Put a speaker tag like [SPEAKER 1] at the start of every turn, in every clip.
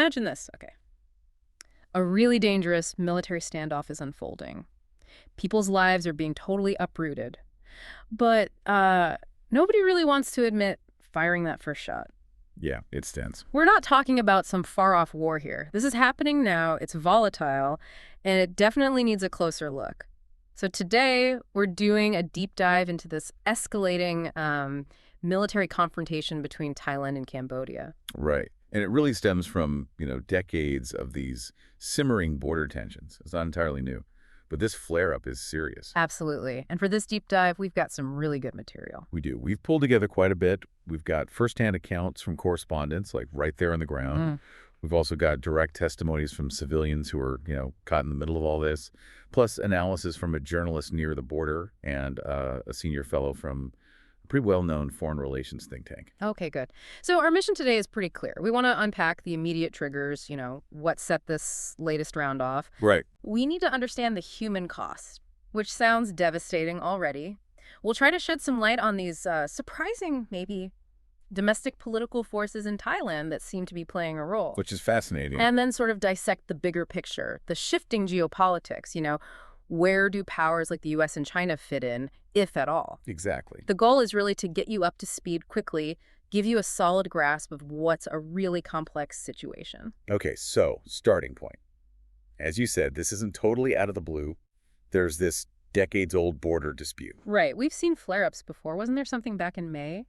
[SPEAKER 1] imagine this. Okay. A really dangerous military standoff is unfolding. People's lives are being totally uprooted. But nobody really wants to admit firing that first shot.
[SPEAKER 2] Yeah, it's tense.
[SPEAKER 1] We're not talking about some far-off war here. This is happening now, it's volatile, and it definitely needs a closer look. So today, we're doing a deep dive into this escalating military confrontation between Thailand and Cambodia.
[SPEAKER 2] Right. And it really stems from, decades of these simmering border tensions. It's not entirely new. But this flare-up is serious.
[SPEAKER 1] Absolutely. And for this deep dive, we've got some really good material.
[SPEAKER 2] We do. We've pulled together quite a bit. We've got firsthand accounts from correspondents, like right there on the ground. We've also got direct testimonies from civilians who are, caught in the middle of all this, plus analysis from a journalist near the border and a senior fellow from a pretty well-known foreign relations think tank.
[SPEAKER 1] Okay, good. So our mission today is pretty clear. We want to unpack the immediate triggers, what set this latest round off.
[SPEAKER 2] Right.
[SPEAKER 1] We need to understand the human cost, which sounds devastating already. We'll try to shed some light on these surprising, maybe, domestic political forces in Thailand that seem to be playing a role.
[SPEAKER 2] Which is fascinating.
[SPEAKER 1] And then sort of dissect the bigger picture, the shifting geopolitics, where do powers like the US and China fit in, if at all?
[SPEAKER 2] Exactly.
[SPEAKER 1] The goal is really to get you up to speed quickly, give you a solid grasp of what's a really complex situation.
[SPEAKER 2] Okay, so starting point. As you said, this isn't totally out of the blue. There's this decades-old border dispute.
[SPEAKER 1] Right. We've seen flare-ups before. Wasn't there something back in May?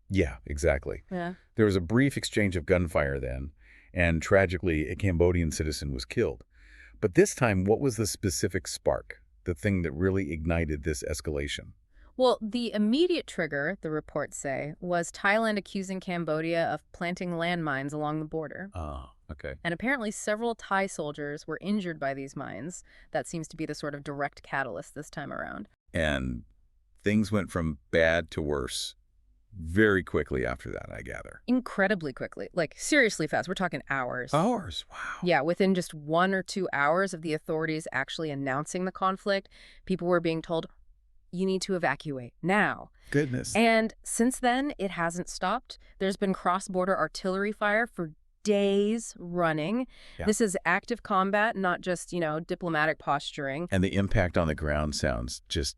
[SPEAKER 2] Yeah, exactly.
[SPEAKER 1] Yeah.
[SPEAKER 2] There was a brief exchange of gunfire then, and tragically, a Cambodian citizen was killed. But this time, what was the specific spark, the thing that really ignited this escalation?
[SPEAKER 1] Well, the immediate trigger, the reports say, was Thailand accusing Cambodia of planting landmines along the border.
[SPEAKER 2] Ah, okay.
[SPEAKER 1] And apparently several Thai soldiers were injured by these mines. That seems to be the sort of direct catalyst this time around.
[SPEAKER 2] And things went from bad to worse very quickly after that, I gather.
[SPEAKER 1] Incredibly quickly. Like, seriously fast. We're talking hours.
[SPEAKER 2] Hours? Wow.
[SPEAKER 1] Yeah, within just 1 or 2 hours of the authorities actually announcing the conflict, people were being told, you need to evacuate now.
[SPEAKER 2] Goodness.
[SPEAKER 1] And since then, it hasn't stopped. There's been cross-border artillery fire for days running.
[SPEAKER 2] Yeah.
[SPEAKER 1] This is active combat, not just, diplomatic posturing.
[SPEAKER 2] And the impact on the ground sounds just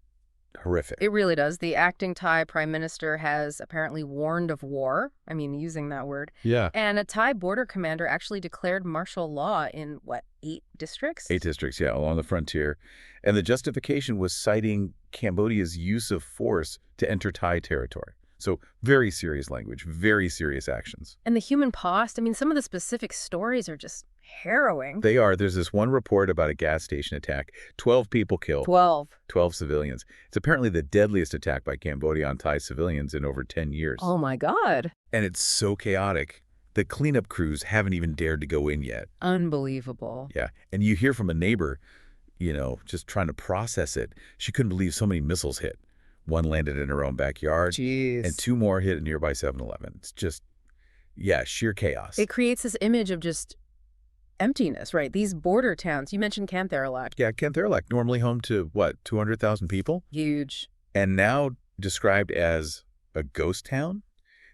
[SPEAKER 2] horrific.
[SPEAKER 1] It really does. The acting Thai prime minister has apparently warned of war. I mean, using that word.
[SPEAKER 2] Yeah.
[SPEAKER 1] And a Thai border commander actually declared martial law in, 8 districts?
[SPEAKER 2] 8 districts, yeah, along the frontier. And the justification was citing Cambodia's use of force to enter Thai territory. So very serious language, very serious actions.
[SPEAKER 1] And the human cost, I mean, some of the specific stories are just harrowing.
[SPEAKER 2] They are. There's this one report about a gas station attack. 12 people killed.
[SPEAKER 1] 12
[SPEAKER 2] civilians. It's apparently the deadliest attack by Cambodia on Thai civilians in over 10 years.
[SPEAKER 1] Oh, my God.
[SPEAKER 2] And it's so chaotic. The cleanup crews haven't even dared to go in yet.
[SPEAKER 1] Unbelievable.
[SPEAKER 2] Yeah. And you hear from a neighbor, just trying to process it. She couldn't believe so many missiles hit. One landed in her own backyard.
[SPEAKER 1] Jeez.
[SPEAKER 2] And 2 more hit a nearby 7-Eleven. It's just, sheer chaos.
[SPEAKER 1] It creates this image of just emptiness, right? These border towns. You mentioned Kantharalak.
[SPEAKER 2] Yeah, Kantharalak, normally home to, 200,000 people?
[SPEAKER 1] Huge.
[SPEAKER 2] And now described as a ghost town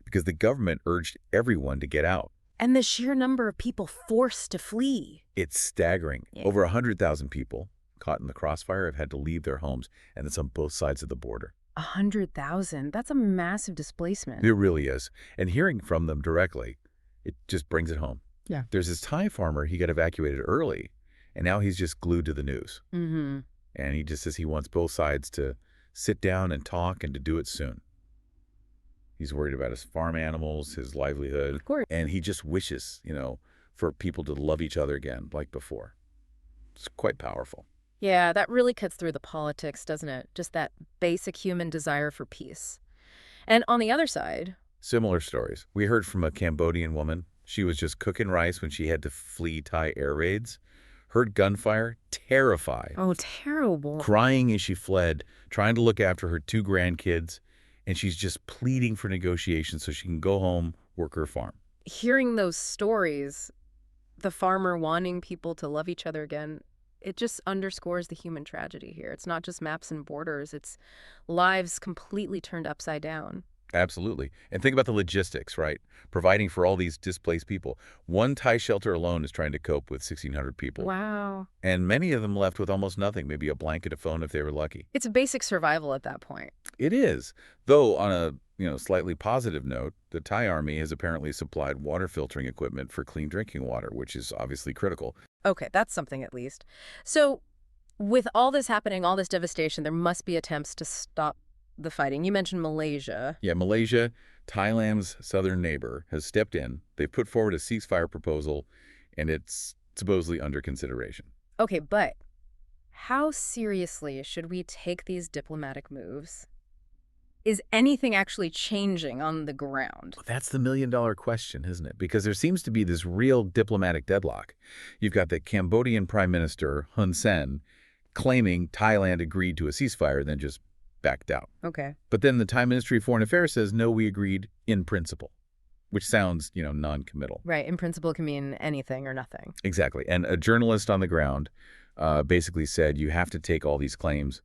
[SPEAKER 2] because the government urged everyone to get out.
[SPEAKER 1] And the sheer number of people forced to flee.
[SPEAKER 2] It's staggering.
[SPEAKER 1] Yeah.
[SPEAKER 2] Over 100,000 people caught in the crossfire have had to leave their homes, and it's on both sides of the border.
[SPEAKER 1] 100,000. That's a massive displacement.
[SPEAKER 2] It really is. And hearing from them directly, it just brings it home.
[SPEAKER 1] Yeah.
[SPEAKER 2] There's this Thai farmer, he got evacuated early, and now he's just glued to the news.
[SPEAKER 1] Mm-hmm.
[SPEAKER 2] And he just says he wants both sides to sit down and talk and to do it soon. He's worried about his farm animals, his livelihood.
[SPEAKER 1] Of course.
[SPEAKER 2] And he just wishes, for people to love each other again like before. It's quite powerful.
[SPEAKER 1] Yeah, that really cuts through the politics, doesn't it? Just that basic human desire for peace. And on the other side...
[SPEAKER 2] Similar stories. We heard from a Cambodian woman. She was just cooking rice when she had to flee Thai air raids. Heard gunfire, terrified.
[SPEAKER 1] Oh, terrible.
[SPEAKER 2] Crying as she fled, trying to look after her 2 grandkids. And she's just pleading for negotiations so she can go home, work her farm.
[SPEAKER 1] Hearing those stories, the farmer wanting people to love each other again, it just underscores the human tragedy here. It's not just maps and borders. It's lives completely turned upside down.
[SPEAKER 2] Absolutely. And think about the logistics, right? Providing for all these displaced people. One Thai shelter alone is trying to cope with 1,600 people.
[SPEAKER 1] Wow.
[SPEAKER 2] And many of them left with almost nothing, maybe a blanket, a phone if they were lucky.
[SPEAKER 1] It's basic survival at that point.
[SPEAKER 2] It is. Though on a, slightly positive note, the Thai army has apparently supplied water filtering equipment for clean drinking water, which is obviously critical.
[SPEAKER 1] Okay, that's something at least. So with all this happening, all this devastation, there must be attempts to stop the fighting. You mentioned Malaysia.
[SPEAKER 2] Yeah, Malaysia, Thailand's southern neighbor, has stepped in. They've put forward a ceasefire proposal, and it's supposedly under consideration.
[SPEAKER 1] Okay, but how seriously should we take these diplomatic moves? Is anything actually changing on the ground?
[SPEAKER 2] That's the million-dollar question, isn't it? Because there seems to be this real diplomatic deadlock. You've got the Cambodian Prime Minister, Hun Sen, claiming Thailand agreed to a ceasefire, then just backed out.
[SPEAKER 1] Okay.
[SPEAKER 2] But then the Thai Ministry of Foreign Affairs says, no, we agreed in principle, which sounds, non-committal.
[SPEAKER 1] Right. In principle can mean anything or nothing.
[SPEAKER 2] Exactly. And a journalist on the ground basically said you have to take all these claims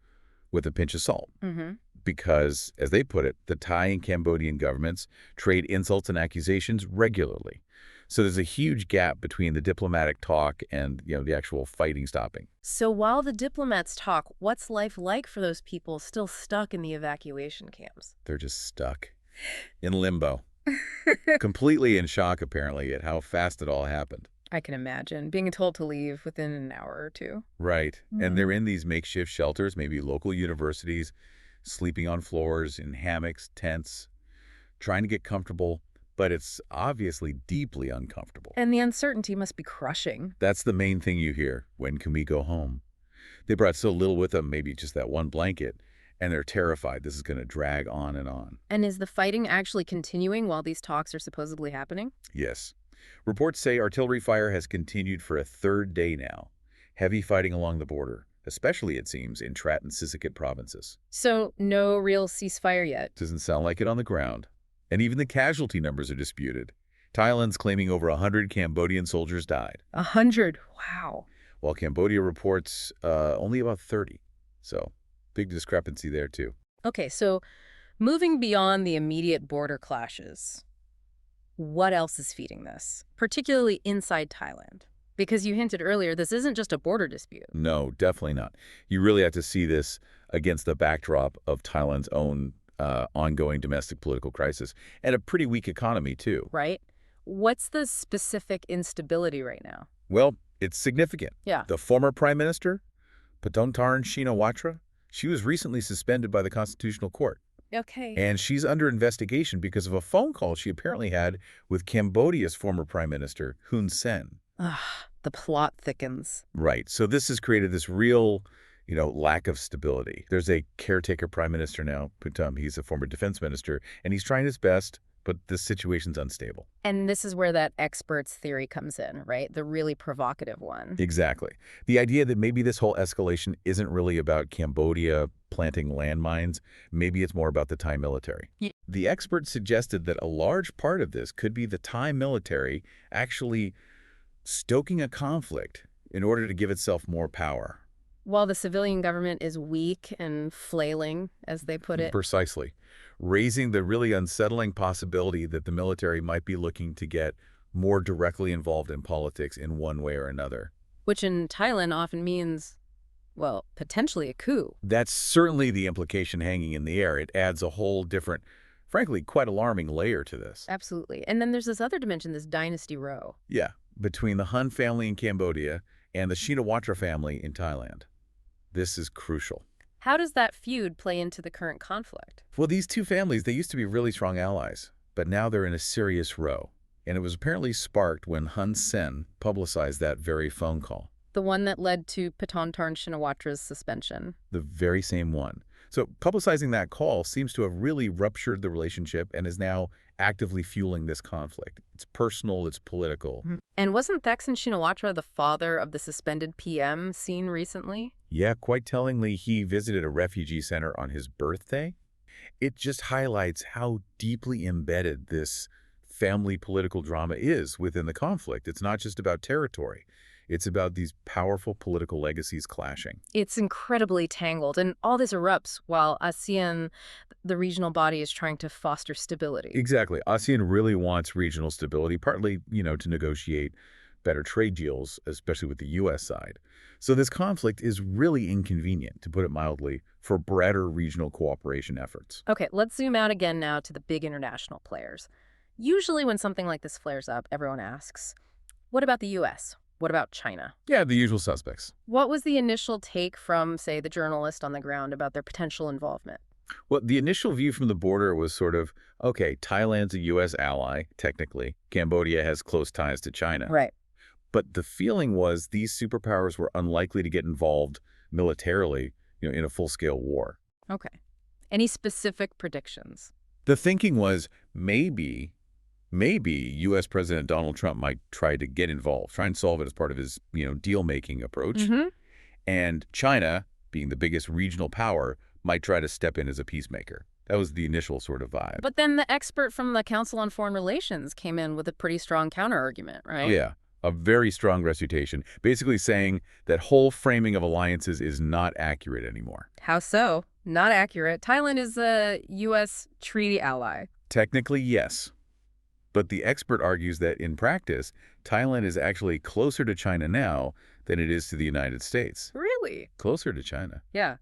[SPEAKER 2] with a pinch of salt.
[SPEAKER 1] Mm-hmm.
[SPEAKER 2] Because, as they put it, the Thai and Cambodian governments trade insults and accusations regularly. So there's a huge gap between the diplomatic talk and, the actual fighting stopping.
[SPEAKER 1] So while the diplomats talk, what's life like for those people still stuck in the evacuation camps?
[SPEAKER 2] They're just stuck in limbo, completely in shock, apparently, at how fast it all happened.
[SPEAKER 1] I can imagine being told to leave within an hour or two.
[SPEAKER 2] Right. And they're in these makeshift shelters, maybe local universities, sleeping on floors, in hammocks, tents, trying to get comfortable, but it's obviously deeply uncomfortable.
[SPEAKER 1] And the uncertainty must be crushing.
[SPEAKER 2] That's the main thing you hear. When can we go home? They brought so little with them, maybe just that one blanket, and they're terrified this is going to drag on and on.
[SPEAKER 1] And is the fighting actually continuing while these talks are supposedly happening?
[SPEAKER 2] Yes. Reports say artillery fire has continued for a third day now. Heavy fighting along the border, especially, it seems, in Trat and Sisaket provinces.
[SPEAKER 1] So no real ceasefire yet.
[SPEAKER 2] Doesn't sound like it on the ground. And even the casualty numbers are disputed. Thailand's claiming over 100 Cambodian soldiers died,
[SPEAKER 1] 100? Wow.
[SPEAKER 2] while Cambodia reports only about 30. So, big discrepancy there, too.
[SPEAKER 1] Okay, so moving beyond the immediate border clashes, what else is feeding this, particularly inside Thailand? Because you hinted earlier, this isn't just a border dispute.
[SPEAKER 2] No, definitely not. You really have to see this against the backdrop of Thailand's own ongoing domestic political crisis and a pretty weak economy, too.
[SPEAKER 1] Right? What's the specific instability right now?
[SPEAKER 2] Well, it's significant.
[SPEAKER 1] Yeah.
[SPEAKER 2] The former prime minister, Patontarn Shinawatra, she was recently suspended by the Constitutional Court.
[SPEAKER 1] Okay.
[SPEAKER 2] And she's under investigation because of a phone call she apparently had with Cambodia's former prime minister, Hun Sen.
[SPEAKER 1] Ugh, the plot thickens.
[SPEAKER 2] Right. So this has created this real, lack of stability. There's a caretaker prime minister now, Putum. He's a former defense minister, and he's trying his best, but this situation's unstable.
[SPEAKER 1] And this is where that experts theory comes in, right? The really provocative one.
[SPEAKER 2] Exactly. The idea that maybe this whole escalation isn't really about Cambodia planting landmines. Maybe it's more about the Thai military.
[SPEAKER 1] Yeah.
[SPEAKER 2] The experts suggested that a large part of this could be the Thai military actually stoking a conflict in order to give itself more power.
[SPEAKER 1] While the civilian government is weak and flailing, as they put it.
[SPEAKER 2] Precisely. Raising the really unsettling possibility that the military might be looking to get more directly involved in politics in one way or another.
[SPEAKER 1] Which in Thailand often means, well, potentially a coup.
[SPEAKER 2] That's certainly the implication hanging in the air. It adds a whole different, frankly, quite alarming layer to this.
[SPEAKER 1] Absolutely. And then there's this other dimension, this dynasty row.
[SPEAKER 2] Yeah, between the Hun family in Cambodia and the Shinawatra family in Thailand. This is crucial.
[SPEAKER 1] How does that feud play into the current conflict?
[SPEAKER 2] Well, these two families, they used to be really strong allies, but now they're in a serious row. And it was apparently sparked when Hun Sen publicized that very phone call.
[SPEAKER 1] The one that led to Patontarn Shinawatra's suspension.
[SPEAKER 2] The very same one. So publicizing that call seems to have really ruptured the relationship and is now actively fueling this conflict. It's personal, it's political.
[SPEAKER 1] And wasn't Thaksin Shinawatra the father of the suspended PM seen recently?
[SPEAKER 2] Yeah, quite tellingly, he visited a refugee center on his birthday. It just highlights how deeply embedded this family political drama is within the conflict. It's not just about territory. It's about these powerful political legacies clashing.
[SPEAKER 1] It's incredibly tangled, and all this erupts while ASEAN, the regional body, is trying to foster stability.
[SPEAKER 2] Exactly. ASEAN really wants regional stability, partly, to negotiate better trade deals, especially with the U.S. side. So this conflict is really inconvenient, to put it mildly, for broader regional cooperation efforts.
[SPEAKER 1] Okay, let's zoom out again now to the big international players. Usually when something like this flares up, everyone asks, what about the U.S.? What about China?
[SPEAKER 2] Yeah, the usual suspects.
[SPEAKER 1] What was the initial take from, say, the journalist on the ground about their potential involvement?
[SPEAKER 2] Well, the initial view from the border was sort of, okay, Thailand's a U.S. ally, technically. Cambodia has close ties to China.
[SPEAKER 1] Right.
[SPEAKER 2] But the feeling was these superpowers were unlikely to get involved militarily, in a full-scale war.
[SPEAKER 1] Okay. Any specific predictions?
[SPEAKER 2] The thinking was maybe U.S. President Donald Trump might try to get involved, try and solve it as part of his, deal-making approach. And China, being the biggest regional power, might try to step in as a peacemaker. That was the initial sort of vibe.
[SPEAKER 1] But then the expert from the Council on Foreign Relations came in with a pretty strong counter-argument,
[SPEAKER 2] Oh,
[SPEAKER 1] right?
[SPEAKER 2] yeah, a very strong refutation, basically saying that whole framing of alliances is not accurate anymore.
[SPEAKER 1] How so? Not accurate. Thailand is a U.S. treaty ally.
[SPEAKER 2] Technically, yes. But the expert argues that in practice, Thailand is actually closer to China now than it is to the United States.
[SPEAKER 1] Really?
[SPEAKER 2] Closer to China.
[SPEAKER 1] Yeah.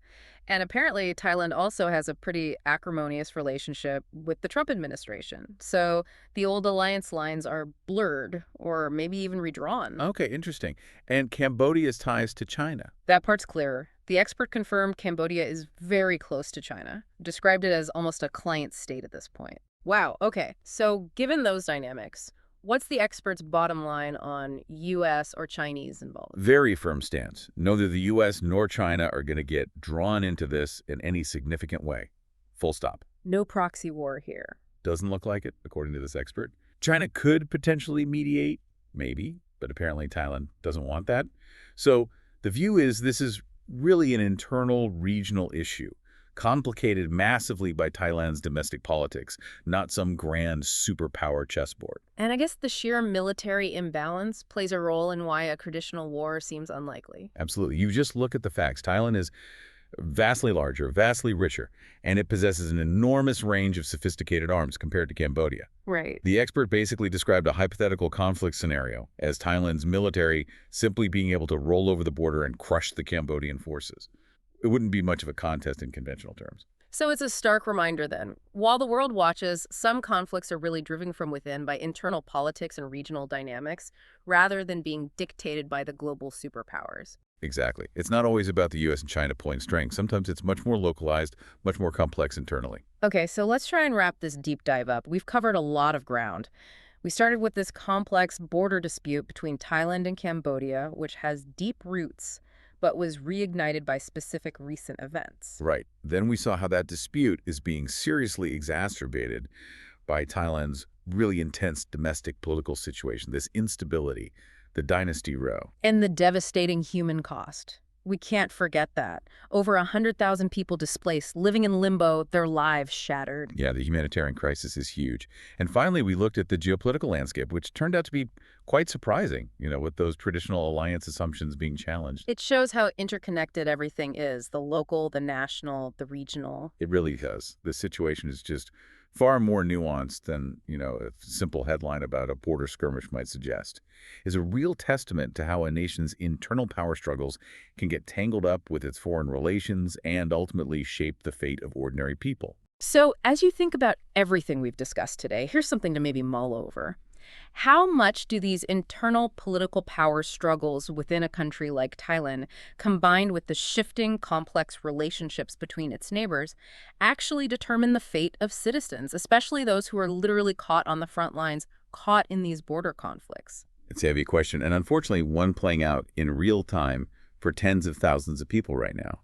[SPEAKER 1] And apparently Thailand also has a pretty acrimonious relationship with the Trump administration. So the old alliance lines are blurred or maybe even redrawn.
[SPEAKER 2] Okay, interesting. And Cambodia's ties to China.
[SPEAKER 1] That part's clearer. The expert confirmed Cambodia is very close to China, described it as almost a client state at this point. Wow, okay. So given those dynamics, what's the expert's bottom line on U.S. or Chinese involvement?
[SPEAKER 2] Very firm stance. Neither the U.S. nor China are going to get drawn into this in any significant way. Full stop.
[SPEAKER 1] No proxy war here.
[SPEAKER 2] Doesn't look like it, according to this expert. China could potentially mediate, maybe, but apparently Thailand doesn't want that. So the view is this is really an internal regional issue, complicated massively by Thailand's domestic politics, not some grand superpower chessboard.
[SPEAKER 1] And I guess the sheer military imbalance plays a role in why a traditional war seems unlikely.
[SPEAKER 2] Absolutely. You just look at the facts. Thailand is vastly larger, vastly richer, and it possesses an enormous range of sophisticated arms compared to Cambodia.
[SPEAKER 1] Right.
[SPEAKER 2] The expert basically described a hypothetical conflict scenario as Thailand's military simply being able to roll over the border and crush the Cambodian forces. It wouldn't be much of a contest in conventional terms.
[SPEAKER 1] So it's a stark reminder then. While the world watches, some conflicts are really driven from within by internal politics and regional dynamics, rather than being dictated by the global superpowers.
[SPEAKER 2] Exactly. It's not always about the U.S. and China pulling strings. Sometimes it's much more localized, much more complex internally.
[SPEAKER 1] Okay, so let's try and wrap this deep dive up. We've covered a lot of ground. We started with this complex border dispute between Thailand and Cambodia, which has deep roots, but was reignited by specific recent events.
[SPEAKER 2] Right. Then we saw how that dispute is being seriously exacerbated by Thailand's really intense domestic political situation, this instability, the dynasty row.
[SPEAKER 1] And the devastating human cost. We can't forget that. Over 100,000 people displaced, living in limbo, their lives shattered.
[SPEAKER 2] Yeah, the humanitarian crisis is huge. And finally, we looked at the geopolitical landscape, which turned out to be quite surprising, with those traditional alliance assumptions being challenged.
[SPEAKER 1] It shows how interconnected everything is, the local, the national, the regional.
[SPEAKER 2] It really does. The situation is just far more nuanced than, a simple headline about a border skirmish might suggest. Is a real testament to how a nation's internal power struggles can get tangled up with its foreign relations and ultimately shape the fate of ordinary people.
[SPEAKER 1] So as you think about everything we've discussed today, here's something to maybe mull over. How much do these internal political power struggles within a country like Thailand, combined with the shifting, complex relationships between its neighbors, actually determine the fate of citizens, especially those who are literally caught on the front lines, caught in these border conflicts?
[SPEAKER 2] It's a heavy question, and unfortunately one playing out in real time for tens of thousands of people right now.